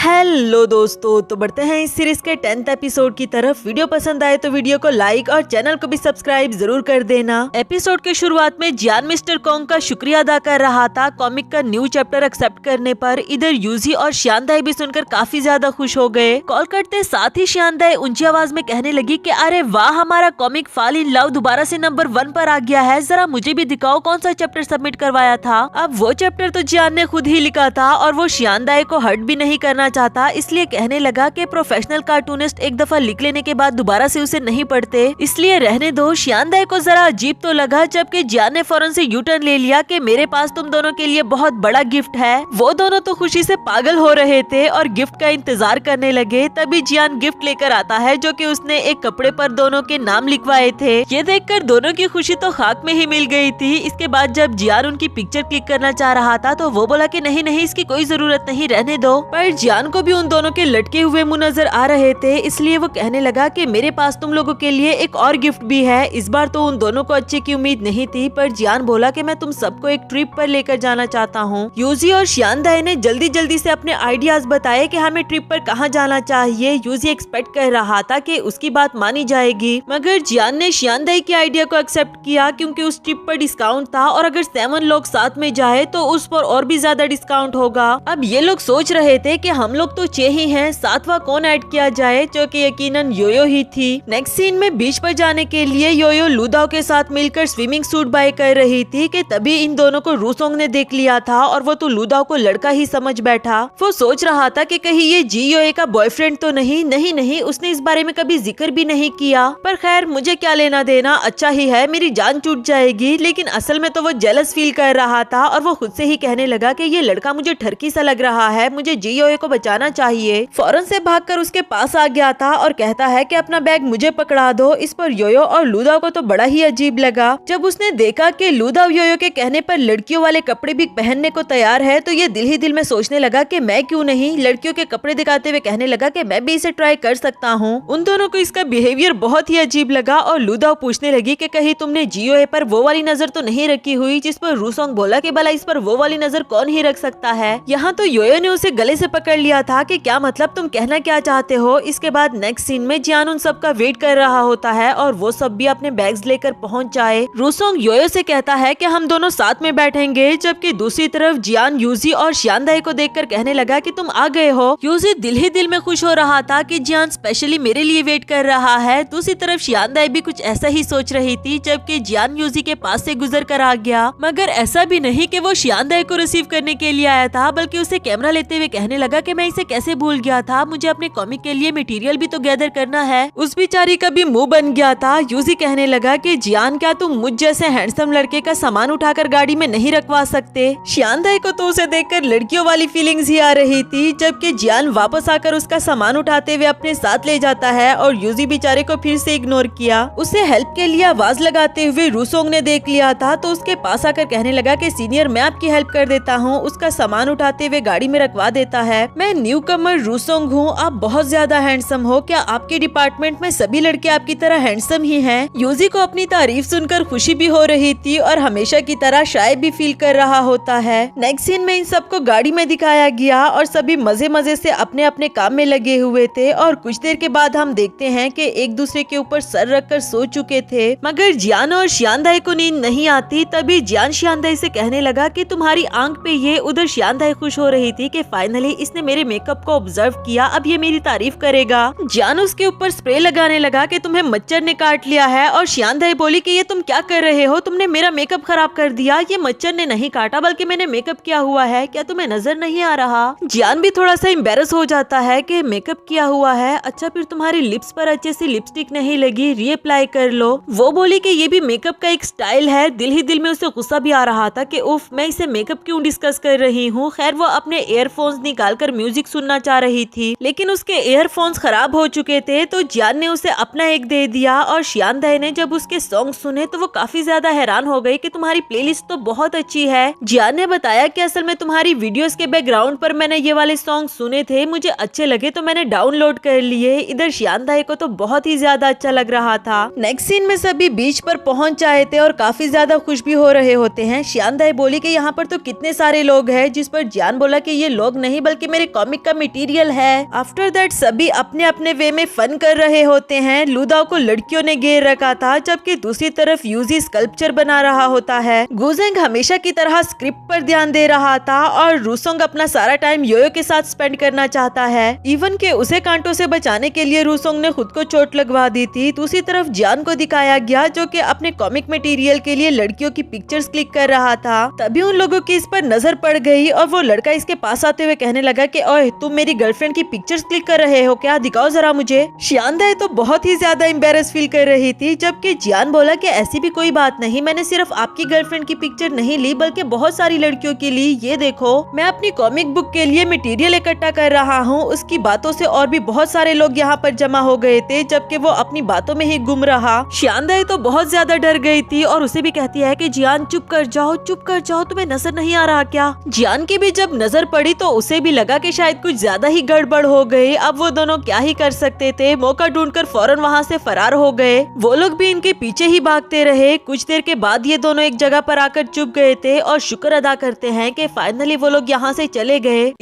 Hello दोस्तों, तो बढ़ते हैं इस सीरीज के 10th एपिसोड की तरफ। वीडियो पसंद आए तो वीडियो को लाइक और चैनल को भी सब्सक्राइब जरूर कर देना। एपिसोड के शुरुआत में जियान मिस्टर कॉन्ग का शुक्रिया अदा कर रहा था कॉमिक का न्यू चैप्टर एक्सेप्ट करने पर। इधर यूजी और श्यानदाई भी सुनकर काफी ज्यादा खुश हो गए। कॉल करते साथ ही श्यानदाई ऊंची आवाज में कहने लगी कि अरे वाह, हमारा कॉमिक फॉल इन लव दोबारा से नंबर 1 पर आ गया है। जरा मुझे भी दिखाओ कौन सा चैप्टर सबमिट करवाया था। अब वो चैप्टर तो जियान ने खुद ही लिखा था और वो श्यानदाई को हर्ट भी नहीं करना चाहता, इसलिए कहने लगा कि प्रोफेशनल कार्टूनिस्ट एक दफा लिख लेने के बाद दोबारा से उसे नहीं पढ़ते, इसलिए रहने दो। श्यानदाई को जरा अजीब तो लगा, जबकि जियान ने फौरन से यू टर्न ले लिया कि मेरे पास तुम दोनों के लिए बहुत बड़ा गिफ्ट है। वो दोनों तो खुशी से पागल हो रहे थे और गिफ्ट का इंतजार करने लगे। तभी जियान गिफ्ट लेकर आता है जो कि उसने एक कपड़े पर दोनों के नाम लिखवाए थे। ये देखकर दोनों की खुशी तो खाक में ही मिल गई थी। इसके बाद जब जियान उनकी पिक्चर क्लिक करना चाह रहा था तो वो बोला कि नहीं नहीं, इसकी कोई जरूरत नहीं, रहने दो। पर जियान को भी उन दोनों के लटके हुए मुंह नजर आ रहे थे, इसलिए वो कहने लगा कि मेरे पास तुम लोगों के लिए एक और गिफ्ट भी है। इस बार तो उन दोनों को अच्छे की उम्मीद नहीं थी, पर जियान बोला कि मैं तुम सबको एक ट्रिप पर लेकर जाना चाहता हूँ। यूजी और श्यानदाई ने जल्दी जल्दी से अपने आइडियाज बताए कि हमें ट्रिप पर कहाँ जाना चाहिए। यूजी एक्सपेक्ट कर रहा था कि उसकी बात मानी जाएगी, मगर जियान ने श्यानदाई के आइडिया को एक्सेप्ट किया क्योंकि उस ट्रिप पर डिस्काउंट था और अगर 7 लोग साथ में जाए तो उस पर और भी ज्यादा डिस्काउंट होगा। अब ये लोग सोच रहे थे कि हम लोग तो 6 ही हैं, 7वां कौन ऐड किया जाए, जो कि यकीनन योयो ही थी। नेक्स्ट सीन में बीच पर जाने के लिए योयो लूदाओ के साथ मिलकर स्विमिंग सूट बाय कर रही थी कि तभी इन दोनों को रूसोंग ने देख लिया था और वो तो लूदाओ को लड़का ही समझ बैठा। वो सोच रहा था कि कहीं ये जी योए का बॉयफ्रेंड तो नहीं। नहीं, उसने इस बारे में कभी जिक्र भी नहीं किया, पर खैर मुझे क्या लेना देना, अच्छा ही है, मेरी जान छूट जाएगी। लेकिन असल में तो वो जेलस फील कर रहा था और वो खुद से ही कहने लगा कि ये लड़का मुझे ठरकी सा लग रहा है, मुझे जी योए को बचाना चाहिए। फौरन से भागकर उसके पास आ गया था और कहता है कि अपना बैग मुझे पकड़ा दो। इस पर योयो और लूदाओ को तो बड़ा ही अजीब लगा। जब उसने देखा कि लूदाओ योयो के कहने पर लड़कियों वाले कपड़े भी पहनने को तैयार है तो ये दिल ही दिल में सोचने लगा कि मैं क्यों नहीं। लड़कियों के कपड़े दिखाते हुए कहने लगा कि मैं भी इसे ट्राई कर सकता हूँ। उन दोनों को इसका बिहेवियर बहुत ही अजीब लगा और लूदाओ पूछने लगी कि कहीं तुमने जियोए पर वो वाली नजर तो नहीं रखी हुई। जिस पर रूसोंग बोला कि भला इस पर वो वाली नजर कौन ही रख सकता है। यहाँ तो योयो ने उसे गले से पकड़ लिया था कि क्या मतलब, तुम कहना क्या चाहते हो। इसके बाद नेक्स्ट सीन में जियान उन सब का वेट कर रहा होता है और वो सब भी अपने बैग्स लेकर पहुंच जाए। रूसोंग योयो से कहता है कि हम दोनों साथ में बैठेंगे, जबकि दूसरी तरफ जियान यूजी और श्यानदाई को देखकर कहने लगा कि तुम आ गए हो। यूजी दिल ही दिल में खुश हो रहा था कि जियान स्पेशली मेरे लिए वेट कर रहा है। दूसरी तरफ श्यानदाई भी कुछ ऐसा ही सोच रही थी, जबकि जियान यूजी के पास से गुजर कर आ गया। मगर ऐसा भी नहीं कि वो श्यानदाई को रिसीव करने के लिए आया था, बल्कि उसे कैमरा लेते हुए कहने लगा कि मैं इसे कैसे भूल गया था, मुझे अपने कॉमिक के लिए मटेरियल भी तो गैदर करना है। उस बेचारी का भी मुंह बन गया था। यूजी कहने लगा कि जियान, क्या तुम मुझ जैसे हैंडसम लड़के का सामान उठाकर गाड़ी में नहीं रखवा सकते। श्यानदाई को तो उसे देखकर लड़कियों वाली फीलिंग्स ही आ रही थी, जबकि जियान वापस आकर उसका सामान उठाते हुए अपने साथ ले जाता है और यूजी बेचारे को फिर से इग्नोर किया। उसे हेल्प के लिए आवाज लगाते हुए रूसोंग ने देख लिया था तो उसके पास आकर कहने लगा कि सीनियर, मैं आपकी हेल्प कर देता हूँ। उसका सामान उठाते हुए गाड़ी में रखवा देता है। मैं न्यू कमर रूसोंग हूँ, आप बहुत ज्यादा हैंडसम हो, क्या आपके डिपार्टमेंट में सभी लड़के आपकी तरह हैंडसम ही हैं? यूजी को अपनी तारीफ सुनकर खुशी भी हो रही थी और हमेशा की तरह शाय भी फील कर रहा होता है। नेक्स्ट सीन में इन सबको गाड़ी में दिखाया गया और सभी मजे मजे से अपने अपने काम में लगे हुए थे और कुछ देर के बाद हम देखते हैं कि एक दूसरे के ऊपर सर रखकर सो चुके थे। मगर जियान और श्यानदाई को नींद नहीं आती। तभी जियान श्यानदाई से कहने लगा कि तुम्हारी आंख पे ये। उधर श्यानदाई खुश हो रही थी कि फाइनली इसने मेरे मेकअप को ऑब्जर्व किया, अब ये मेरी तारीफ करेगा। जियान उसके ऊपर स्प्रे लगाने लगा कि तुम्हें मच्छर ने काट लिया है और श्यानदाई बोली कि ये तुम क्या कर रहे हो, तुमने मेरा मेकअप खराब कर दिया। ये मच्छर ने नहीं काटा बल्कि मैंने मेकअप किया हुआ है, क्या तुम्हें नजर नहीं आ रहा। जियान भी थोड़ा सा एम्बेरस हो जाता है कि मेकअप किया हुआ है, अच्छा फिर तुम्हारी लिप्स पर अच्छे से लिपस्टिक नहीं लगी, रीअप्लाई कर लो। वो बोली कि ये भी मेकअप का एक स्टाइल है। दिल ही दिल में उसे गुस्सा भी आ रहा था कि उफ, मैं इसे मेकअप क्यों डिस्कस कर रही हूँ। खैर वो अपने ईयरफोन्स निकालकर म्यूजिक सुनना चाह रही थी, लेकिन उसके ईयरफोन्स खराब हो चुके थे तो जियान ने उसे अपना एक दे दिया। और श्यानदाई ने जब उसके सॉन्ग सुने तो वो काफी ज्यादा हैरान हो गई कि तुम्हारी प्लेलिस्ट तो बहुत अच्छी है। जियान ने बताया कि असल में तुम्हारी वीडियोस के बैकग्राउंड पर मैंने ये वाले सॉन्ग सुने थे, मुझे अच्छे लगे तो मैंने डाउनलोड कर लिए। इधर श्यानदाई को तो बहुत ही ज्यादा अच्छा लग रहा था। नेक्स्ट सीन में सभी बीच पर पहुंच जाए थे और काफी ज्यादा खुश भी हो रहे होते हैं। श्यानदाई बोली कि यहाँ पर तो कितने सारे लोग हैं, जिस पर जियान बोला कि ये लोग नहीं बल्कि मेरे कॉमिक का मटेरियल है। आफ्टर दैट सभी अपने अपने वे में फन कर रहे होते हैं। लुदाओ को लड़कियों ने घेर रखा था, जबकि दूसरी तरफ यूजी स्कल्पचर बना रहा होता है। गुजेंग हमेशा की तरह स्क्रिप्ट पर ध्यान दे रहा था और रूसोंग अपना सारा टाइम योयो के साथ स्पेंड करना चाहता है। इवन के उसे कांटों से बचाने के लिए रूसोंग ने खुद को चोट लगवा दी थी। दूसरी तरफ जियान को दिखाया गया, जो कि अपने कॉमिक मटेरियल के लिए लड़कियों की पिक्चर्स क्लिक कर रहा था। तभी उन लोगों की इस पर नजर पड़ गई और वो लड़का इसके पास आते हुए कहने लगा कि ओए तुम मेरी गर्लफ्रेंड की पिक्चर्स क्लिक कर रहे हो क्या, दिखाओ जरा मुझे। शियांदाई तो बहुत ही ज्यादा एम्बेरस फील कर रही थी, जबकि जियान बोला कि ऐसी भी कोई बात नहीं, मैंने सिर्फ आपकी गर्लफ्रेंड की पिक्चर नहीं ली बल्कि बहुत सारी लड़कियों की ली। ये देखो मैं अपनी कॉमिक बुक के लिए मटेरियल इकट्ठा कर रहा हूँ। उसकी बातों से और भी बहुत सारे लोग यहाँ पर जमा हो गए थे, जबकि वो अपनी बातों में ही गुम रहा। शियांदाई तो बहुत ज्यादा डर गई थी और उसे भी कहती है कि जियान चुप कर जाओ, तुम्हें नजर नहीं आ रहा क्या। जियान की भी जब नजर पड़ी तो उसे भी लगा कि शायद कुछ ज्यादा ही गड़बड़ हो गई। अब वो दोनों क्या ही कर सकते थे, मौका ढूंढकर फौरन वहाँ से फरार हो गए। वो लोग भी इनके पीछे ही भागते रहे। कुछ देर के बाद ये दोनों एक जगह पर आकर चुप गए थे और शुक्र अदा करते हैं कि फाइनली वो लोग यहाँ से चले गए।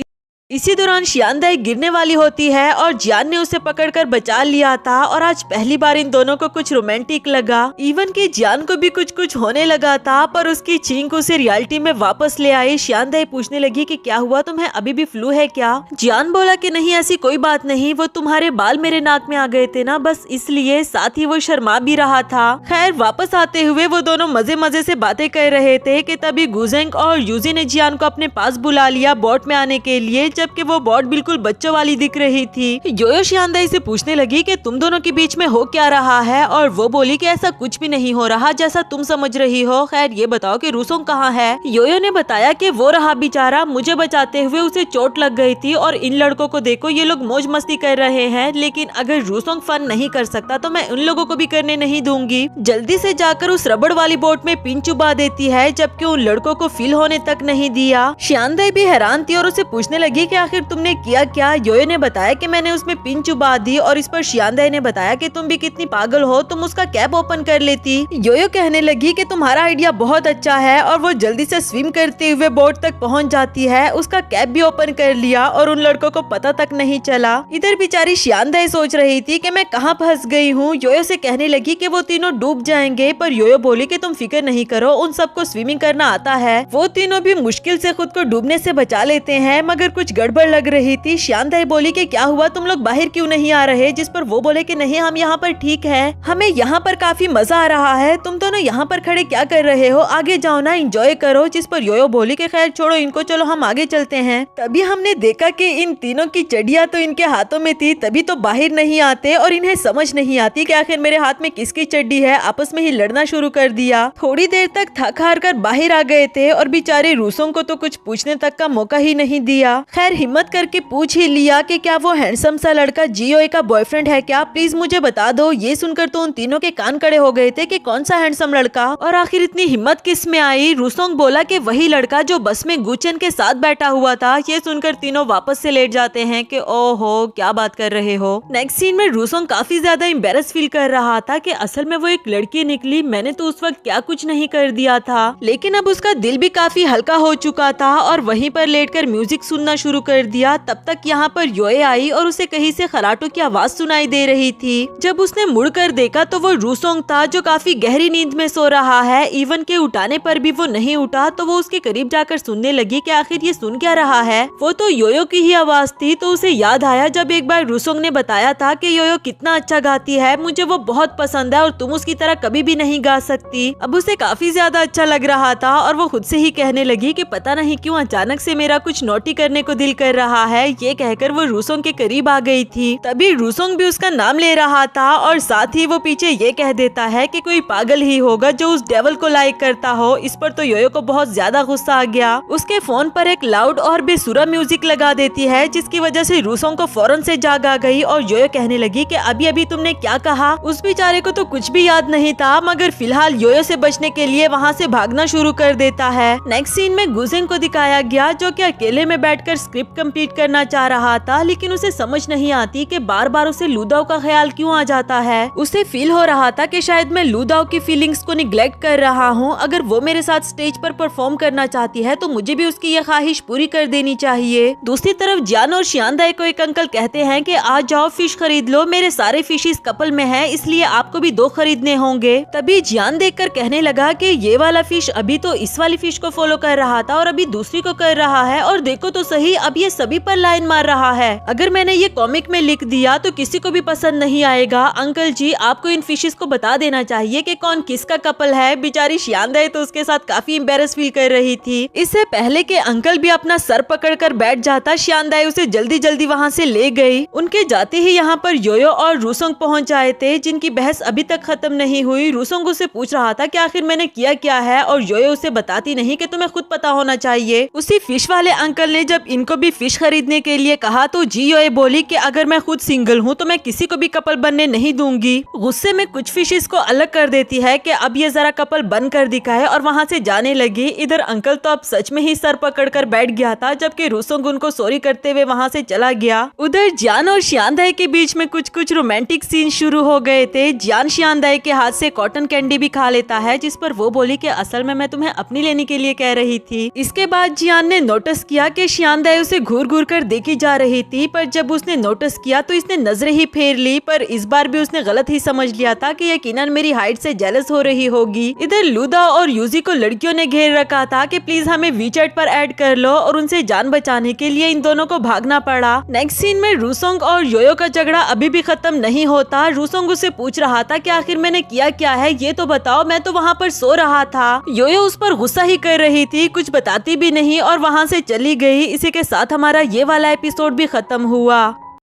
इसी दौरान शियांदाई गिरने वाली होती है और जियान ने उसे पकड़कर बचा लिया था और आज पहली बार इन दोनों को कुछ रोमांटिक लगा। इवन कि जियान को भी कुछ होने लगा था, पर उसकी चींक उसे रियलिटी में वापस ले आई। शियांदाई पूछने लगी कि क्या हुआ, तुम्हें अभी भी फ्लू है क्या। जियान बोला कि नहीं ऐसी कोई बात नहीं, वो तुम्हारे बाल मेरे नाक में आ गए थे ना, बस इसलिए। साथ ही वो शर्मा भी रहा था। खैर वापस आते हुए वो दोनों मजे मजे से बातें कर रहे थे कि तभी गुजेंग और यूजी ने जियान को अपने पास बुला लिया बोट में आने के लिए, जबकि वो बोट बिल्कुल बच्चों वाली दिख रही थी। योयो शियांदाई से पूछने लगी कि तुम दोनों के बीच में हो क्या रहा है, और वो बोली कि ऐसा कुछ भी नहीं हो रहा जैसा तुम समझ रही हो। खैर ये बताओ कि रूसोंग कहाँ है। योयो ने बताया कि वो रहा बेचारा, मुझे बचाते हुए उसे चोट लग गई थी और इन लड़कों को देखो ये लोग मौज मस्ती कर रहे हैं, लेकिन अगर रूसोंग फन नहीं कर सकता तो मैं उन लोगों को भी करने नहीं दूंगी। जल्दी से जाकर उस रबड़ वाली बोट में पिन चुबा देती है, जबकि उन लड़कों को फील होने तक नहीं दिया। शियांदाई भी हैरान थी और उसे पूछने लगी कि आखिर तुमने किया क्या। योयो ने बताया कि मैंने उसमें पिन चुबा दी और इस पर शियांदाई ने बताया कि तुम भी कितनी पागल हो, तुम उसका कैप ओपन कर लेती। योयो कहने लगी कि तुम्हारा आइडिया बहुत अच्छा है और वो जल्दी से स्विम करते हुए बोट तक पहुंच जाती है। उसका कैप भी ओपन कर लिया और उन लड़कों को पता तक नहीं चला। इधर बेचारी शियांदाई सोच रही थी कि मैं कहाँ फंस गई हूँ। योयो से कहने लगी कि वो तीनों डूब जाएंगे, पर योयो बोली कि तुम फिक्र नहीं करो, उन सबको स्विमिंग करना आता है। वो तीनों भी मुश्किल से खुद को डूबने से बचा लेते हैं, मगर कुछ गड़बड़ लग रही थी। शियांदाई बोली कि क्या हुआ, तुम लोग बाहर क्यों नहीं आ रहे, जिस पर वो बोले कि नहीं हम यहाँ पर ठीक है, हमें यहाँ पर काफी मजा आ रहा है, तुम दोनों यहाँ पर खड़े क्या कर रहे हो, आगे जाओ ना, एंजॉय करो। जिस पर योयो बोली कि खैर छोड़ो इनको, चलो हम आगे चलते हैं। तभी हमने देखा कि इन तीनों की चड़िया तो इनके हाथों में थी, तभी तो बाहर नहीं आते और इन्हें समझ नहीं आती कि आखिर मेरे हाथ में किसकी चड्डी है। आपस में ही लड़ना शुरू कर दिया। थोड़ी देर तक थक हार कर बाहर आ गए थे और बेचारे रूसों को तो कुछ पूछने तक का मौका ही नहीं दिया। खैर हिम्मत करके पूछ ही लिया कि क्या वो हैंडसम सा लड़का जियोए का बॉयफ्रेंड है क्या, प्लीज मुझे बता दो। ये सुनकर तो उन तीनों के कान खड़े हो गए थे कि कौन सा हैंडसम लड़का, और आखिर इतनी हिम्मत किस में आई। रूसोंग बोला कि वही लड़का जो बस में गुचेन के साथ बैठा हुआ था। ये सुनकर तीनों वापस से लेट जाते हैं कि ओहो क्या बात कर रहे हो। नेक्स्ट सीन में रूसोंग काफी ज्यादा एम्बेरस फील कर रहा था कि असल में वो एक लड़की निकली, मैंने तो उस वक्त क्या कुछ नहीं कर दिया था। लेकिन अब उसका दिल भी काफी हल्का हो चुका था और वहीं पर लेटकर म्यूजिक सुनना शुरू कर दिया। तब तक यहाँ पर योए आई और उसे कहीं से खराटों की आवाज सुनाई दे रही थी। जब उसने मुड़कर देखा तो वो रूसोंग था जो काफी गहरी नींद में सो रहा है। इवन के उठाने पर भी वो नहीं उठा, तो वो उसके करीब जाकर सुनने लगी कि आखिर ये सुन क्या रहा है। वो तो योयो की ही आवाज थी। तो उसे याद आया जब एक बार रूसोंग ने बताया था कि योयो कितना अच्छा गाती है, मुझे वो बहुत पसंद है और तुम उसकी तरह कभी भी नहीं गा सकती। अब उसे काफी ज्यादा अच्छा लग रहा था और वो खुद से ही कहने लगी कि पता नहीं क्यों अचानक से मेरा कुछ नोटी करने को दिल कर रहा है। ये कहकर वो रूसोंग के करीब आ गई थी। तभी रूसोंग भी उसका नाम ले रहा था और साथ ही वो पीछे ये कह देता है कि कोई पागल ही होगा जो उस डेवल को लाइक करता हो। इस पर तो योयो को बहुत ज्यादा गुस्सा आ गया। उसके फोन पर एक लाउड और बेसुरा म्यूजिक लगा देती है, जिसकी वजह से रूसोंग को फौरन से जाग आ गई और योयो कहने लगी कि अभी अभी तुमने क्या कहा। उस बेचारे को तो कुछ भी याद नहीं था, मगर फिलहाल योयो से बचने के लिए वहाँ से भागना शुरू कर देता है। नेक्स्ट सीन में गुजेंग को दिखाया गया जो कि अकेले में बैठकर स्क्रिप्ट कंप्लीट करना चाह रहा था, लेकिन उसे समझ नहीं आती कि बार बार उसे लूदाओ का ख्याल क्यों आ जाता है। उसे फील हो रहा था कि शायद मैं लूदाओ की फीलिंग्स को निग्लेक्ट कर रहा हूँ। अगर वो मेरे साथ स्टेज पर परफॉर्म करना चाहती है तो मुझे भी उसकी यह ख्वाहिश पूरी कर देनी चाहिए। दूसरी तरफ जियान और शियांदाई को एक अंकल कहते हैं कि आज जाओ फिश खरीद लो, मेरे सारे फिशेस कपल में हैं, इसलिए आपको भी 2 खरीदने होंगे। तभी जियान देखकर कहने लगा कि ये वाला फिश अभी तो इस वाली फिश को फॉलो कर रहा था और अभी दूसरी को कर रहा है, और देखो तो सही अब ये सभी पर लाइन मार रहा है। अगर मैंने ये कॉमिक में लिख दिया तो किसी को भी पसंद नहीं आएगा। अंकल जी, आपको इन फिशेस को बता देना चाहिए कि कौन किसका कपल है। बेचारी शियांदाई तो उसके साथ काफी एम्बेरस फील कर रही थी। इससे पहले कि अंकल भी अपना सर पकड़कर बैठ जाता, शियांदाई उसे जल्दी जल्दी वहाँ से ले गई। उनके जाते ही यहाँ पर योयो और रूसोंग पहुँच आए थे, जिनकी बहस अभी तक खत्म नहीं हुई। रूसोंग उसे पूछ रहा था कि आखिर मैंने किया क्या है, और योयो उसे बताती नहीं कि तुम्हें खुद पता होना चाहिए। उसी फिश वाले अंकल ने जब इनको भी फिश खरीदने के लिए कहा तो जी योए बोली कि अगर मैं खुद सिंगल हूँ तो मैं किसी को भी कपल बनने नहीं दूंगी। गुस्से में कुछ फिशेस को अलग कर देती है कि अब ये जरा कपल बन कर दिखाए, और वहाँ से जाने लगी। इधर अंकल तो अब सच में ही सर पकड़कर बैठ गया था, जबकि रूसोंग उनको सॉरी करते हुए वहाँ से चला गया। उधर जियान और शियांदाई के बीच में कुछ रोमांटिक सीन शुरू हो गए थे। जियान शियांदाई के हाथ से कॉटन कैंडी भी खा लेता है, जिस पर वो बोली कि असल में मैं तुम्हें अपनी लेने के लिए कह रही थी। इसके बाद जियान ने नोटिस किया कि शियांदाई उसे घूर घूर कर देखी जा रही थी, पर जब उसने नोटिस किया तो इसने नजरें ही फेर ली। पर इस बार भी उसने गलत ही समझ लिया था कि यकीनन मेरी हाइट से जेलस हो रही होगी। इधर लूदा और यूजी को लड़कियों ने घेर रखा था कि प्लीज हमें वीचैट पर ऐड कर लो, और उनसे जान बचाने के लिए इन दोनों को भागना पड़ा। नेक्स्ट सीन में रूसोंग और योयो का झगड़ा अभी भी खत्म नहीं होता। रूसोंग उसे पूछ रहा था कि आखिर मैंने किया क्या है, ये तो बताओ, मैं तो वहाँ पर सो रहा था। योयो उस पर गुस्सा ही कर रही थी, कुछ बताती भी नहीं और वहाँ से चली गई। इसी के साथ हमारा ये वाला एपिसोड भी खत्म हुआ।